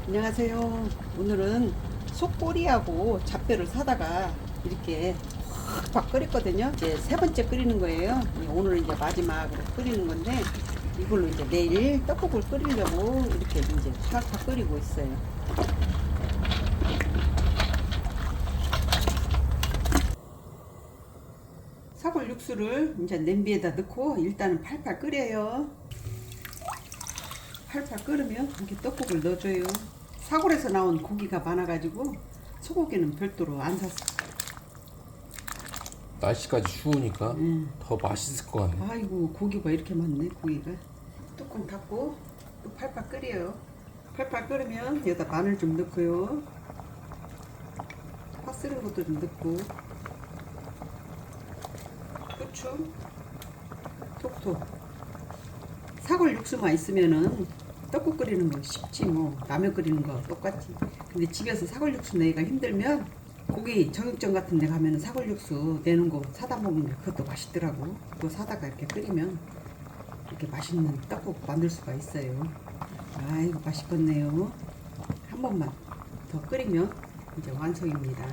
안녕하세요. 오늘은 속꼬리하고 잡배를 사다가 이렇게 확 끓였거든요. 이제 세 번째 끓이는 거예요. 오늘은 이제 마지막으로 끓이는 건데 이걸로 이제 내일 떡국을 끓이려고 이렇게 이제 확 끓이고 있어요. 사골 육수를 이제 냄비에다 넣고 일단은 팔팔 끓여요. 팔팔 끓으면 이렇게 떡국을 넣어줘요. 사골에서 나온 고기가 많아가지고 소고기는 별도로 안 샀어. 날씨까지 추우니까 더 맛있을 것 같네. 아이고 고기가 이렇게 많네. 고기가 뚜껑 닫고 또 팔팔 끓여요. 팔팔 끓으면 여기다 마늘 좀 넣고요, 파 쓰는 것도 좀 넣고, 후추 톡톡. 사골 육수만 있으면은 떡국 끓이는 거 쉽지, 뭐 라면 끓이는 거 똑같지. 근데 집에서 사골 육수 내기가 힘들면 고기 정육점 같은 데 가면은 사골 육수 내는 거 사다 먹으면 그것도 맛있더라고. 그거 사다가 이렇게 끓이면 이렇게 맛있는 떡국 만들 수가 있어요. 아이고 맛있겠네요. 한 번만 더 끓이면 이제 완성입니다.